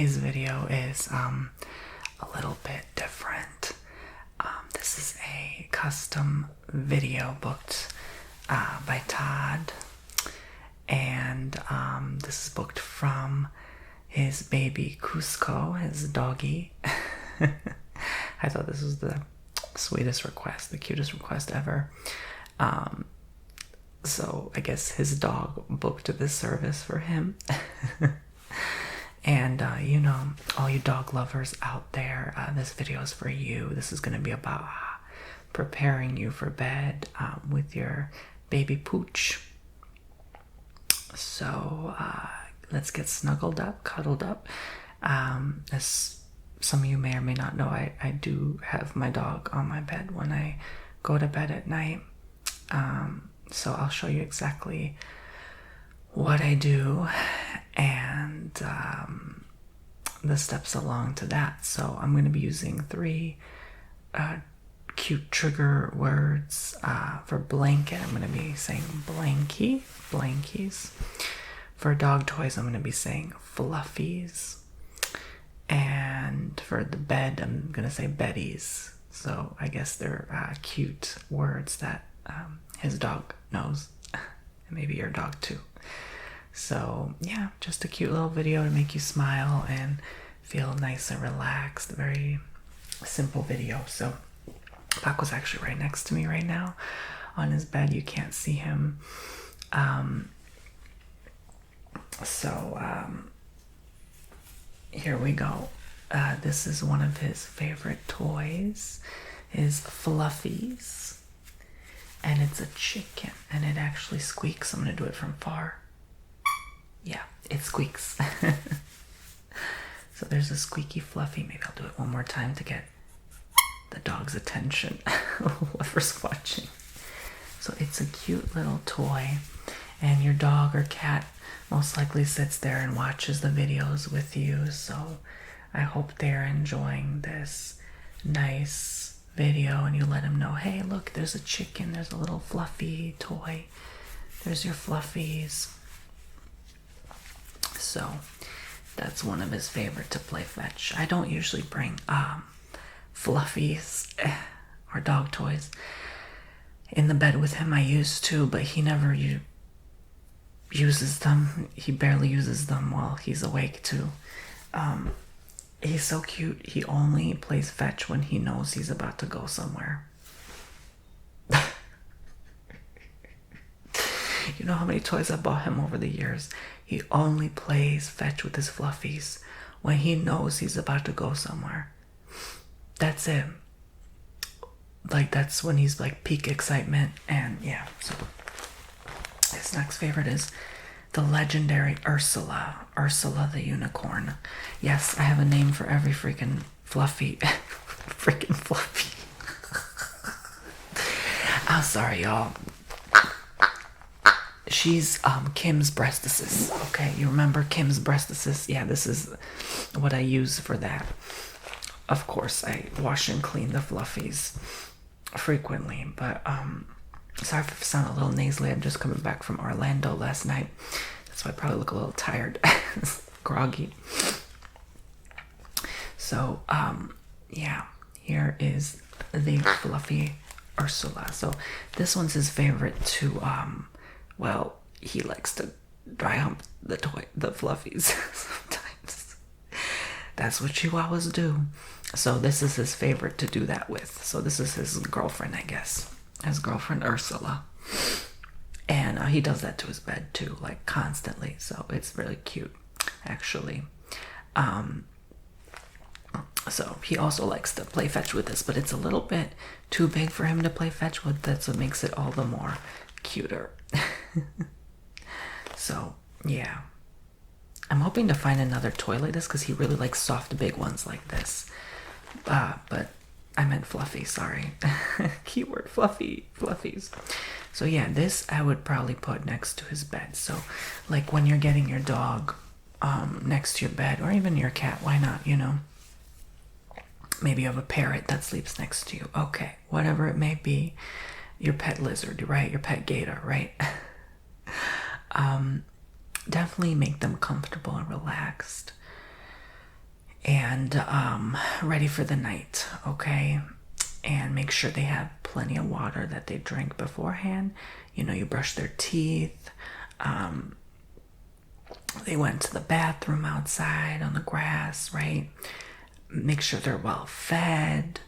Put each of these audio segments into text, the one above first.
today's video is a little bit different. This is a custom video booked by Todd, and this is booked from his baby Cusco, his doggy. I thought this was the sweetest request, the cutest request ever. So I guess his dog booked this service for him. And you know, all you dog lovers out there, this video is for you. This is going to be about preparing you for bed with your baby pooch. So let's get snuggled up, cuddled up. As some of you may or may not know, I do have my dog on my bed when I go to bed at night. So I'll show you exactly what I do and the steps along to that. So I'm going to be using 3 cute trigger words for blanket. I'm going to be saying Blankies. For dog toys, I'm going to be saying fluffies. And for the bed, I'm going to say beddies. So I guess they're cute words that his dog knows. And maybe your dog too. So yeah, just a cute little video to make you smile and feel nice and relaxed. Very simple video. So Paco's actually right next to me right now on his bed. You can't see him. Here we go. This is one of his favorite toys, is fluffies. And it's a chicken, and it actually squeaks. I'm gonna do it from far. Yeah, it squeaks. So there's a squeaky fluffy. Maybe I'll do it one more time to get the dog's attention. Whoever's watching. So it's a cute little toy, and your dog or cat most likely sits there and watches the videos with you. So I hope they're enjoying this nice video, and you let them know, hey, look, there's a chicken, there's a little fluffy toy, there's your fluffies. So that's one of his favorite to play fetch. I don't usually bring fluffies or dog toys in the bed with him. I used to, but he never uses them. He barely uses them while he's awake too. He's so cute. He only plays fetch when he knows he's about to go somewhere. You know how many toys I bought him over the years? He only plays fetch with his fluffies when he knows he's about to go somewhere. That's it. Like, that's when he's like peak excitement. And yeah, so his next favorite is the legendary Ursula the unicorn. Yes, I have a name for every freaking fluffy. Freaking fluffy. I'm sorry, y'all. She's Kim's breastises. Okay, you remember Kim's breastises? Yeah, this is what I use for that. Of course, I wash and clean the fluffies frequently, but sorry if I sound a little nasally. I'm just coming back from Orlando last night. That's why I probably look a little tired, groggy. So, yeah, here is the fluffy Ursula. So this one's his favorite to, well, he likes to dry hump the fluffies sometimes. That's what chihuahuas do. So this is his favorite to do that with. So this is his girlfriend, I guess. His girlfriend Ursula. And he does that to his bed too, like constantly. So it's really cute, actually. So he also likes to play fetch with this, but it's a little bit too big for him to play fetch with. That's what makes it all the more cuter. So yeah, I'm hoping to find another toy like this because he really likes soft big ones like this. But I meant fluffy, sorry. Keyword fluffies. So yeah, this I would probably put next to his bed. So like when you're getting your dog next to your bed, or even your cat, why not, you know? Maybe you have a parrot that sleeps next to you. Okay, whatever it may be. Your pet lizard, right? Your pet gator, right? Definitely make them comfortable and relaxed. and ready for the night, okay? And make sure they have plenty of water that they drink beforehand. You know, you brush their teeth. They went to the bathroom outside on the grass, right? Make sure they're well fed,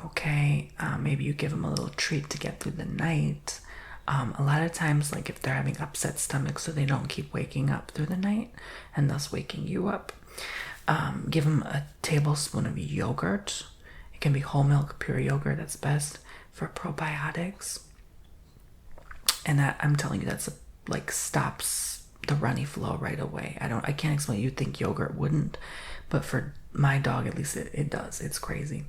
okay? Maybe you give them a little treat to get through the night. A lot of times, like if they're having upset stomachs, so they don't keep waking up through the night and thus waking you up, give them a tablespoon of yogurt. It can be whole milk, pure yogurt. That's best for probiotics. And that, I'm telling you, that's like stops the runny flow right away. I can't explain. You'd think yogurt wouldn't, but for my dog, at least it does. It's crazy.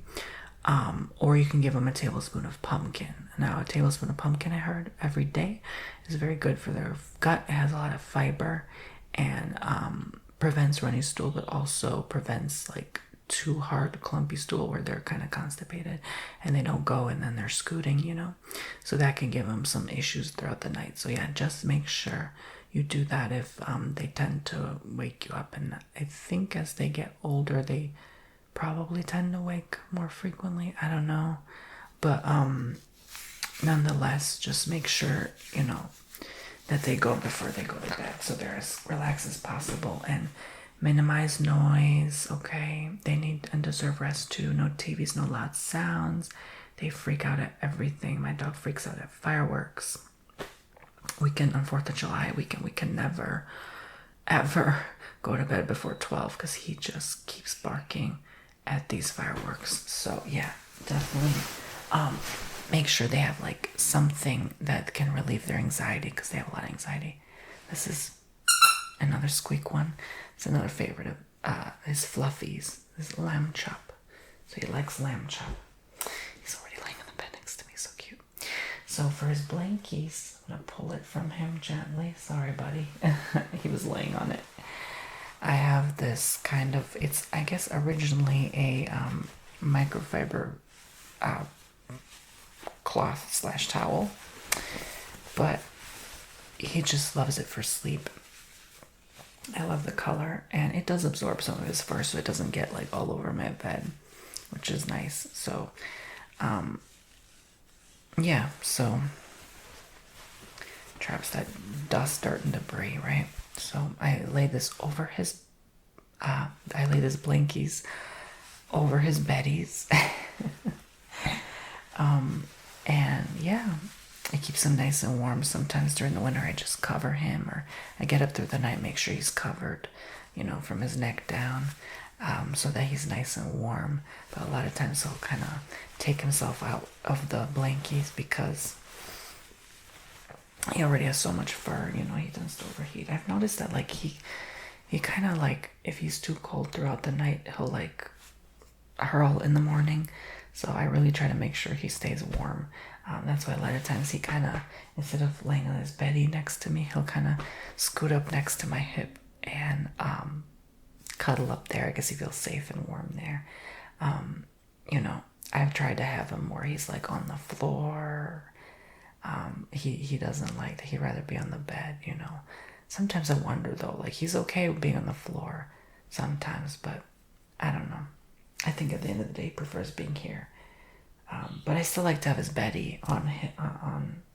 Or you can give them a tablespoon of pumpkin. Now, a tablespoon of pumpkin, I heard, every day is very good for their gut. It has a lot of fiber and prevents runny stool, but also prevents like too hard, clumpy stool where they're kind of constipated and they don't go and then they're scooting, you know. So that can give them some issues throughout the night. So yeah, just make sure you do that if they tend to wake you up. And I think as they get older, they probably tend to wake more frequently. I don't know, but nonetheless, just make sure, you know, that they go before they go to bed so they're as relaxed as possible, and minimize noise, okay? They need and deserve rest too. No TVs, no loud sounds. They freak out at everything. My dog freaks out at fireworks. On 4th of July weekend, we can never ever go to bed before 12 because he just keeps barking at these fireworks. So yeah, definitely make sure they have like something that can relieve their anxiety, because they have a lot of anxiety. This is another squeak one. It's another favorite of his fluffies. This lamb chop. So he likes lamb chop. He's already laying on the bed next to me. So cute. So for his blankies, I'm gonna pull it from him gently. Sorry, buddy. He was laying on it. I have this kind of, it's I guess originally a microfiber cloth / towel, but he just loves it for sleep. I love the color, and it does absorb some of his fur, so it doesn't get like all over my bed, which is nice. So yeah, so traps that dust, dirt, and debris, right? So I lay this over his blankies over his beddies. And yeah, it keeps him nice and warm. Sometimes during the winter I just cover him, or I get up through the night, make sure he's covered, you know, from his neck down, so that he's nice and warm. But a lot of times he'll kind of take himself out of the blankies because he already has so much fur, you know, he tends to overheat. I've noticed that like he kind of like, if he's too cold throughout the night, he'll like hurl in the morning. So I really try to make sure he stays warm. That's why a lot of times he kind of, instead of laying on his beddy next to me, he'll kind of scoot up next to my hip and cuddle up there. I guess he feels safe and warm there. You know, I've tried to have him where he's like on the floor. He doesn't like that. He'd rather be on the bed, you know. Sometimes I wonder though, like he's okay with being on the floor sometimes, but I don't know. I think at the end of the day he prefers being here. But I still like to have his beddy on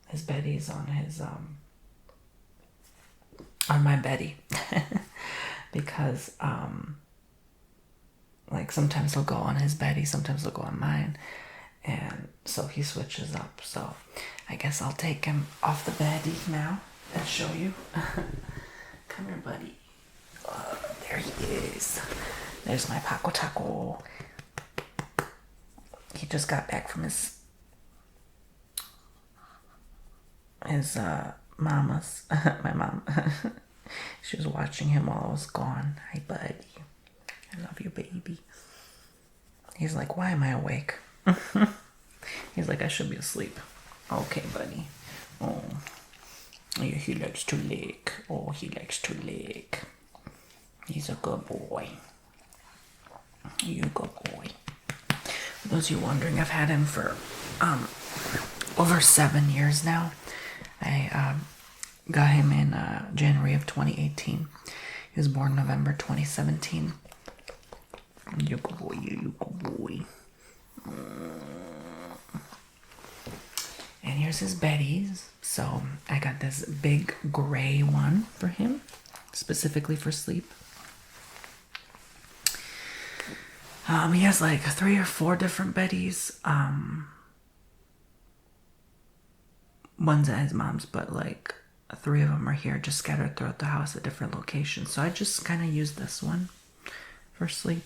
his beddies on his on my beddy because like sometimes he'll go on his beddy, sometimes he'll go on mine, and so he switches up. So I guess I'll take him off the beddy now and show you. Come here, buddy. There he is. There's my Paco Taco. He just got back from his mama's, my mom. She was watching him while I was gone. Hi, buddy. I love you, baby. He's like, why am I awake? He's like, I should be asleep. Okay, buddy. Oh, he likes to lick. Oh, he likes to lick. He's a good boy. You good boy. For those of you wondering, I've had him for over 7 years now. I got him in January of 2018. He was born November 2017. You good boy, you good boy. And here's his beddies. So I got this big gray one for him, specifically for sleep. He has like 3 or 4 different beddies. One's at his mom's, but like 3 of them are here, just scattered throughout the house at different locations. So I just kind of use this one for sleep.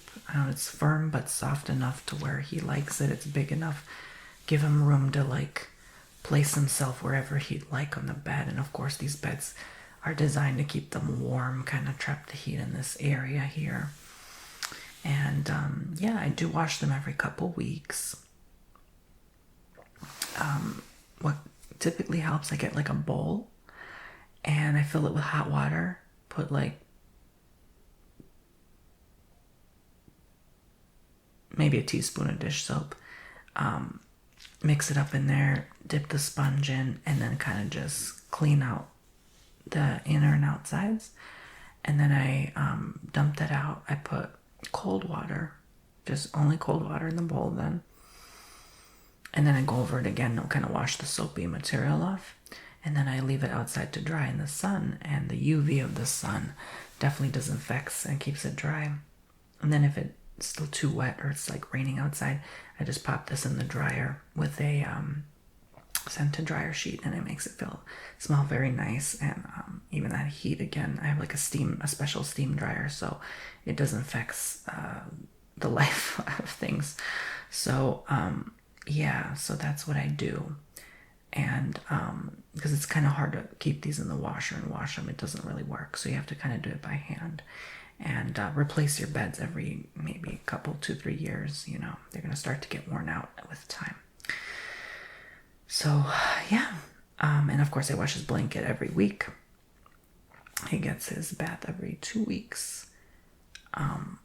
It's firm but soft enough to where he likes it. It's big enough. Give him room to like place himself wherever he'd like on the bed. And of course these beds are designed to keep them warm, kind of trap the heat in this area here. And yeah, I do wash them every couple weeks. What typically helps, I get like a bowl and I fill it with hot water, put like maybe a teaspoon of dish soap, mix it up in there, dip the sponge in, and then kind of just clean out the inner and outsides. And then I dump that out. I put cold water, just only cold water in the bowl then. And then I go over it again, I'll kind of wash the soapy material off. And then I leave it outside to dry in the sun. And the UV of the sun definitely disinfects and keeps it dry. And then if it's still too wet or it's like raining outside, I just pop this in the dryer with a scented dryer sheet, and it makes it smell very nice. And even that heat, again, I have like a special steam dryer, so it disinfects the life of things. So yeah, so that's what I do. And because it's kind of hard to keep these in the washer and wash them, it doesn't really work, so you have to kind of do it by hand. And replace your beds every maybe a couple, 2-3 years. You know, they're going to start to get worn out with time. So yeah, and of course I wash his blanket every week. He gets his bath every 2 weeks. And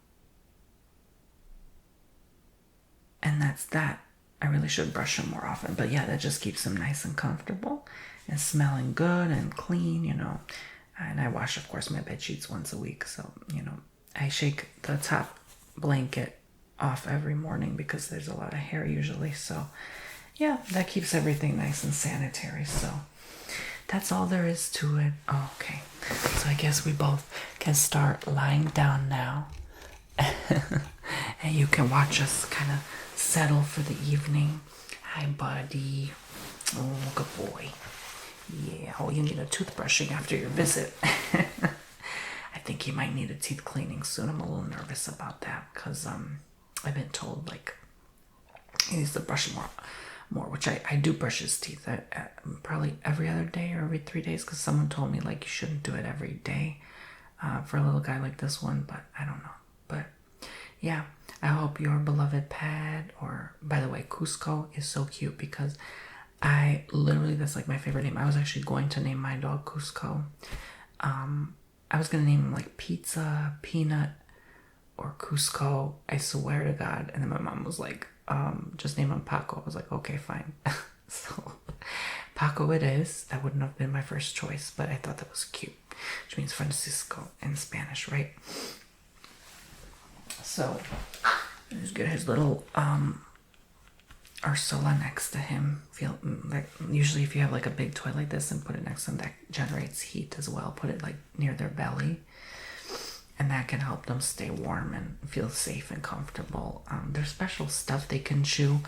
that's that. I really should brush him more often, but yeah, that just keeps him nice and comfortable and smelling good and clean, you know. And I wash, of course, my bed sheets once a week. So, you know, I shake the top blanket off every morning because there's a lot of hair usually. So, yeah, that keeps everything nice and sanitary. So, that's all there is to it. Oh, okay. So, I guess we both can start lying down now. And you can watch us kind of settle for the evening. Hi, buddy. Oh, good boy. Yeah, oh, you need a toothbrushing after your visit. I think you might need a teeth cleaning soon. I'm a little nervous about that because I've been told like he needs to brush more, which I do brush his teeth probably every other day or every 3 days, because someone told me like you shouldn't do it every day for a little guy like this one, but I don't know. But yeah, I hope your beloved pad, or by the way, Cusco is so cute because that's like my favorite name. I was actually going to name my dog Cusco. I was going to name him like Pizza, Peanut, or Cusco. I swear to God. And then my mom was like, just name him Paco. I was like, okay, fine. So Paco it is. That wouldn't have been my first choice, but I thought that was cute, which means Francisco in Spanish, right? So just get his little Ursula next to him. Feel like usually if you have like a big toy like this and put it next to them, that generates heat as well. Put it like near their belly, and that can help them stay warm and feel safe and comfortable. There's special stuff they can chew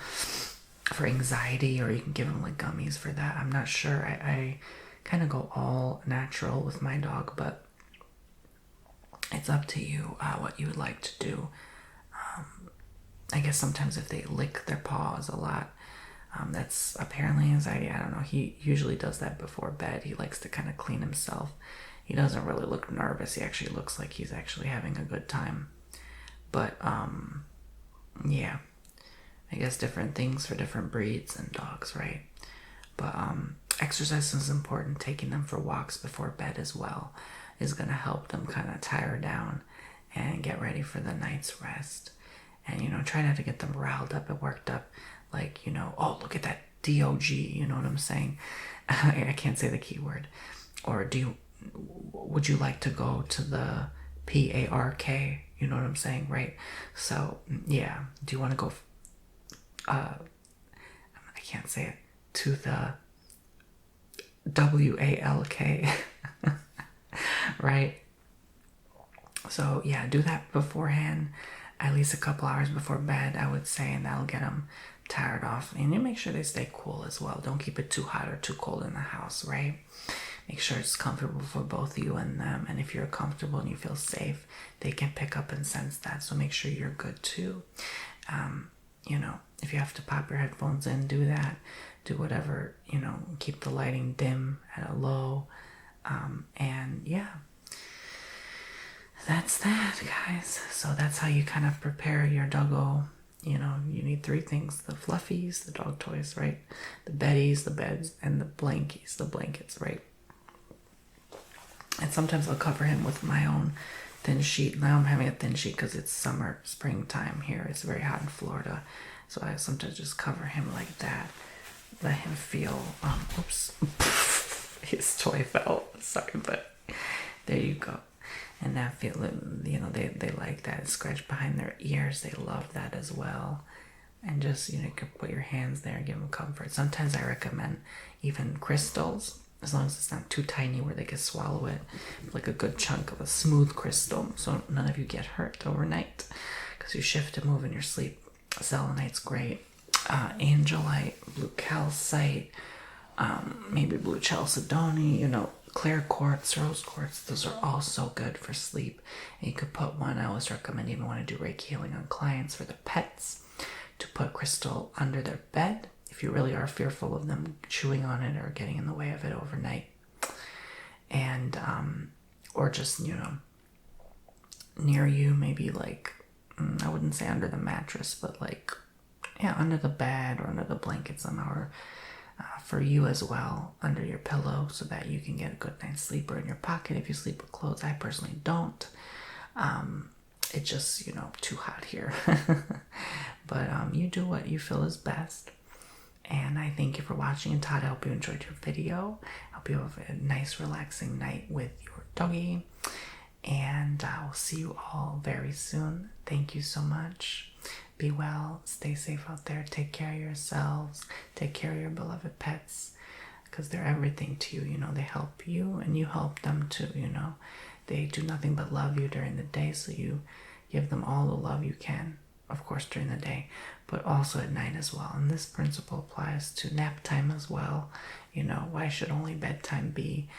for anxiety, or you can give them like gummies for that. I'm not sure. I kind of go all natural with my dog, but it's up to you what you would like to do. I guess sometimes if they lick their paws a lot, that's apparently anxiety. I don't know. He usually does that before bed. He likes to kind of clean himself. He doesn't really look nervous. He actually looks like he's actually having a good time. But, yeah. I guess different things for different breeds and dogs, right? But exercise is important. Taking them for walks before bed as well is going to help them kind of tire down and get ready for the night's rest. And, you know, try not to get them riled up and worked up. Like, you know, oh, look at that DOG. You know what I'm saying? I can't say the keyword. Or would you like to go to the Park. You know what I'm saying, right? So yeah, do you want to go? I can't say it. To the WALK, right? So yeah, do that beforehand, at least a couple hours before bed, I would say, and that'll get them tired off. And you make sure they stay cool as well. Don't keep it too hot or too cold in the house, right? Make sure it's comfortable for both you and them. And if you're comfortable and you feel safe, they can pick up and sense that. So make sure you're good too. You know, if you have to pop your headphones in, do that. Do whatever, you know, keep the lighting dim at a low. And yeah, that's that, guys. So that's how you kind of prepare your doggo. You know, you need 3 things: the fluffies, the dog toys, right? The beddies, the beds, and the blankies, the blankets, right? And sometimes I'll cover him with my own thin sheet. Now I'm having a thin sheet because it's summer, springtime here. It's very hot in Florida. So I sometimes just cover him like that. Let him feel, oops, his toy fell. Sorry, but there you go. And that feel, you know, they like that. Scratch behind their ears. They love that as well. And just, you know, you can put your hands there and give them comfort. Sometimes I recommend even crystals, as long as it's not too tiny where they can swallow it. Like a good chunk of a smooth crystal, so none of you get hurt overnight, because you shift and move in your sleep. Selenite's great. Angelite, blue calcite, maybe blue chalcedony, you know, clear quartz, rose quartz. Those are all so good for sleep. And you could put one. I always recommend, even want to do Reiki healing on clients for their pets, to put crystal under their bed if you really are fearful of them chewing on it or getting in the way of it overnight. And or just, you know, near you, maybe like, I wouldn't say under the mattress, but like, yeah, under the bed or under the blanket somehow, or for you as well, under your pillow, so that you can get a good night's sleep, or in your pocket if you sleep with clothes. I personally don't. It's just, you know, too hot here. But you do what you feel is best. And I thank you for watching. And Todd, I hope you enjoyed your video. I hope you have a nice, relaxing night with your doggy. And I will see you all very soon. Thank you so much. Be well. Stay safe out there. Take care of yourselves. Take care of your beloved pets, because they're everything to you. You know, they help you and you help them too. You know, they do nothing but love you during the day. So you give them all the love you can, of course, during the day, but also at night as well. And this principle applies to nap time as well. You know, why should only bedtime be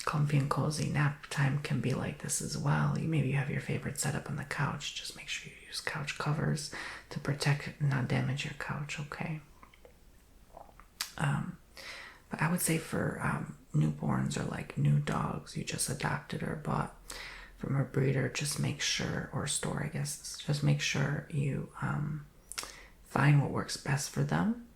comfy and cozy? Nap time can be like this as well. Maybe you have your favorite setup on the couch. Just make sure you use couch covers to protect and not damage your couch, okay? But I would say for newborns, or like new dogs you just adopted or bought from a breeder, just make sure, or store, I guess, just make sure you find what works best for them.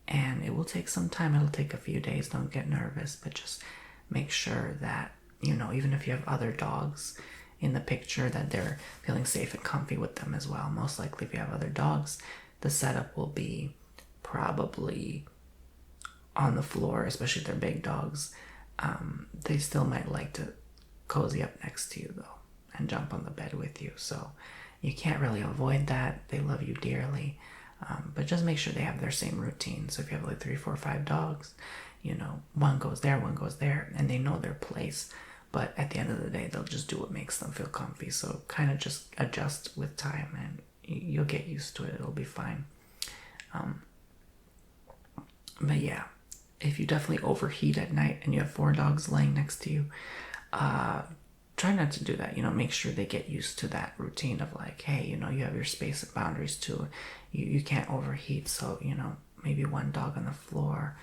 And it will take some time. It'll take a few days. Don't get nervous, but just make sure that, you know, even if you have other dogs in the picture, that they're feeling safe and comfy with them as well. Most likely, if you have other dogs, the setup will be probably on the floor, especially if they're big dogs. They still might like to cozy up next to you though, and jump on the bed with you. So you can't really avoid that. They love you dearly. But just make sure they have their same routine. So if you have like 3, 4, 5 dogs, you know, one goes there, and they know their place. But at the end of the day, they'll just do what makes them feel comfy. So kind of just adjust with time, and you'll get used to it. It'll be fine. But yeah, if you definitely overheat at night and you have 4 dogs laying next to you, try not to do that. You know, make sure they get used to that routine of like, hey, you know, you have your space and boundaries too. You can't overheat. So, you know, maybe 1 dog on the floor,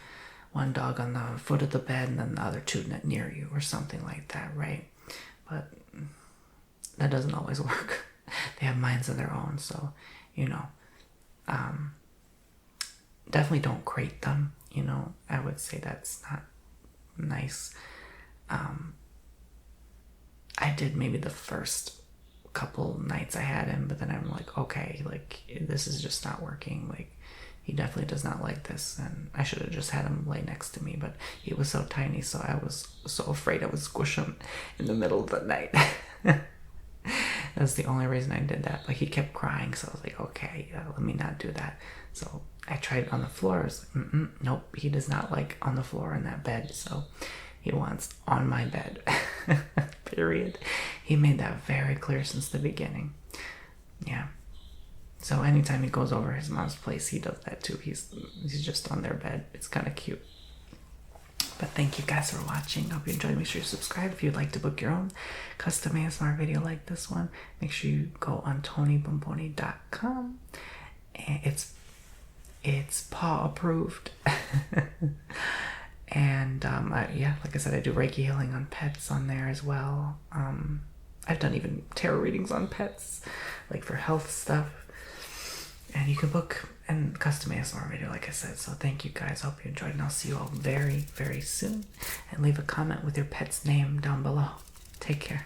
1 dog on the foot of the bed, and then the other 2 near you, or something like that, right? But that doesn't always work. They have minds of their own. So, you know, definitely don't crate them. You know, I would say that's not nice. I did maybe the first couple nights I had him, but then I'm like, okay, like this is just not working. Like, He definitely does not like this, and I should have just had him lay next to me, but he was so tiny, so I was so afraid I would squish him in the middle of the night. That's the only reason I did that. But he kept crying, so I was like, okay, let me not do that. So I tried it on the floor. I was like, nope, he does not like on the floor in that bed, so he wants on my bed. Period. He made that very clear since the beginning. Yeah. So anytime he goes over his mom's place, he does that too. He's just on their bed. It's kind of cute. But thank you guys for watching. Hope you enjoyed. Make sure you subscribe if you'd like to book your own custom ASMR video like this one. Make sure you go on TonyBomboni.com. And it's paw approved. And yeah, like I said, I do Reiki healing on pets on there as well. I've done even tarot readings on pets, like for health stuff. And you can book and custom ASMR video, like I said. So thank you guys. Hope you enjoyed, and I'll see you all very, very soon. And leave a comment with your pet's name down below. Take care.